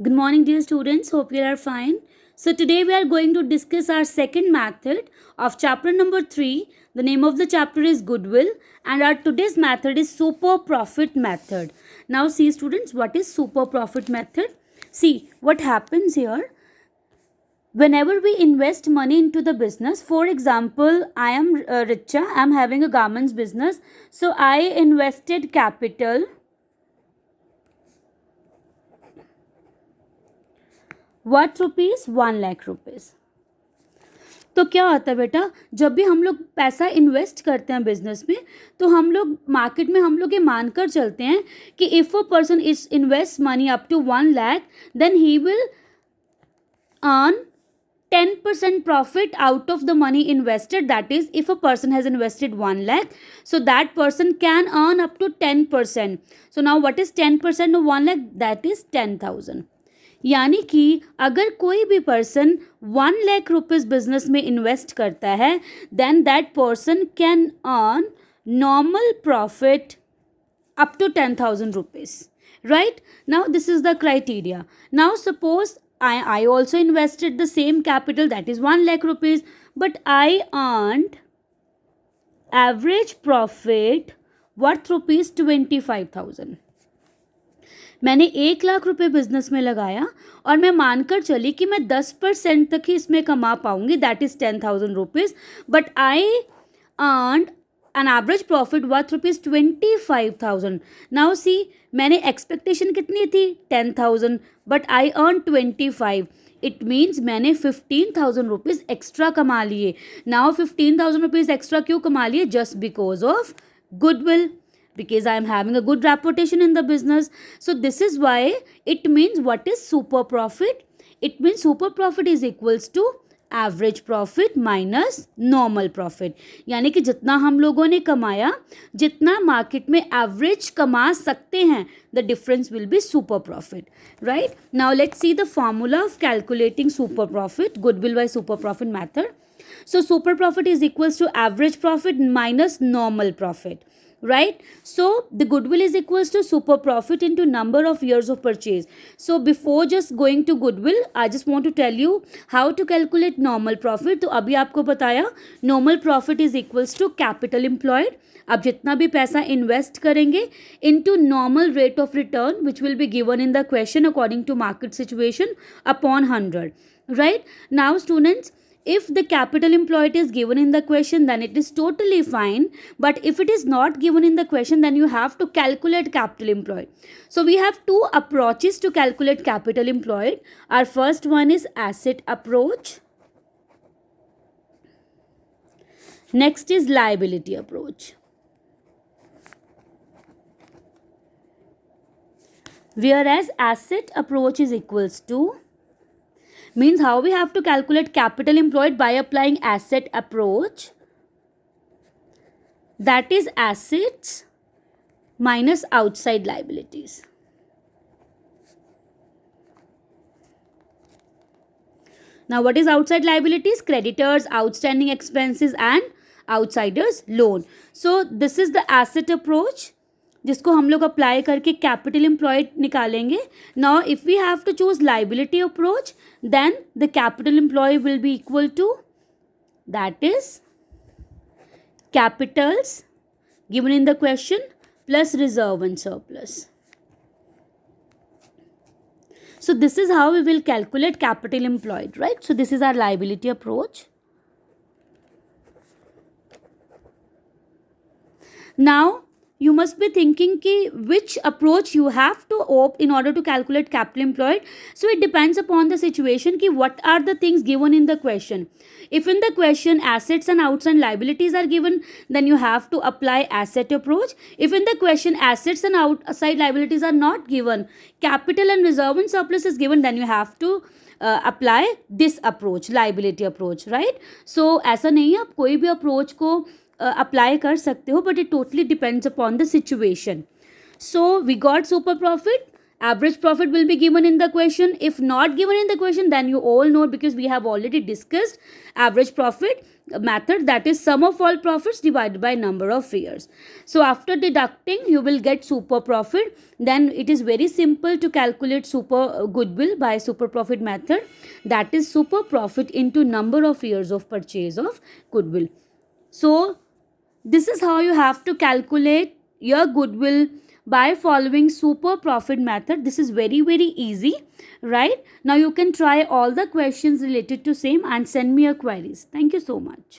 Good morning, dear students. Hope you are fine. So, today we are going to discuss our second method of chapter number 3. The name of the chapter is Goodwill, and our today's method is Super Profit Method. Now, see, students, what is Super Profit Method? See, what happens here whenever we invest money into the business. For example, I am Richa, I am having a garments business. So, I invested capital what rupees 1 lakh rupees. तो क्या होता है बेटा, जब भी हम लोग पैसा इन्वेस्ट करते हैं बिजनेस में, तो हम लोग मार्केट में हम लोग ये मानकर चलते हैं कि if a person is invest money up to 1 lakh, then he will earn 10% profit out of the money invested. That is, if a person has invested 1 lakh, so that person can earn up to 10%. So now what is 10% of 1 lakh? That is 10,000. यानी कि अगर कोई भी person 1 lakh rupees business में invest करता है, then that person can earn normal profit up to 10,000 rupees, right? Now this is the criteria. Now suppose I also invested the same capital, that is 1 lakh rupees, but I earned average profit worth rupees 25,000. मैंने 1 लाख रुपए business में लगाया और मैं मानकर चली कि मैं 10% तक ही इसमें कमा पाऊंगी, that is 10,000 rupees, but I earned an average profit worth rupees 25,000. Now see, मैंने एक्सपेक्टेशन कितनी थी 10,000, but I earn 25. It means मैंने 15,000 रुपीज़ एक्स्ट्रा कमा लिए. नाउ 15,000 रुपीज़ एक्स्ट्रा क्यों कमा लिए? Just because of goodwill, because I am having a good reputation in the business. So this is why it means, what is super profit? It means super profit is equals to average profit minus normal profit. यानी कि जितना हम लोगों ने कमाया, जितना market में average कमा सकते हैं, the difference will be super profit, right? Now let's see the formula of calculating super profit, goodwill by super profit method. So super profit is equals to average profit minus normal profit, right? So the goodwill is equals to super profit into number of years of purchase. So before just going to goodwill, I just want to tell you how to calculate normal profit. तो अभी आपको बताया normal profit is equals to capital employed. आप जितना भी पैसा invest करेंगे into normal rate of return which will be given in the question according to market situation upon 100, right? Now students, if the capital employed is given in the question, then it is totally fine, but if it is not given in the question, then you have to calculate capital employed. So we have two approaches to calculate capital employed. Our first one is asset approach, next is liability approach. Whereas asset approach is equals to, means how we have to calculate capital employed by applying asset approach, that is assets minus outside liabilities. Now what is outside liabilities? Creditors, outstanding expenses and outsiders loan. So this is the asset approach जिसको हम लोग apply करके capital employed निकालेंगे. Now if we have to choose liability approach, then the capital employ will be equal to, that is capitals given in the question plus reserve and surplus. So this is how we will calculate capital employed, right? So this is our liability approach. Now you must be thinking ki which approach you have to opt in order to calculate capital employed. So it depends upon the situation ki what are the things given in the question. If in the question assets and outside liabilities are given, then you have to apply asset approach. If in the question assets and outside liabilities are not given, capital and reserve and surplus is given, then you have to apply this approach, liability approach, right? So ऐसा नहीं है, आप कोई भी approach को apply कर सकते हो, but it totally depends upon the situation. So we got super profit Average profit will be given in the question. If not given in the question, then you all know, because we have already discussed average profit method, that is sum of all profits divided by number of years. So after deducting, you will get super profit. Then it is very simple to calculate super goodwill by super profit method, that is super profit into number of years of purchase of goodwill. So this is how you have to calculate your goodwill by following super profit method. This is very easy, right? Now you can try all the questions related to same and send me your queries. Thank you so much.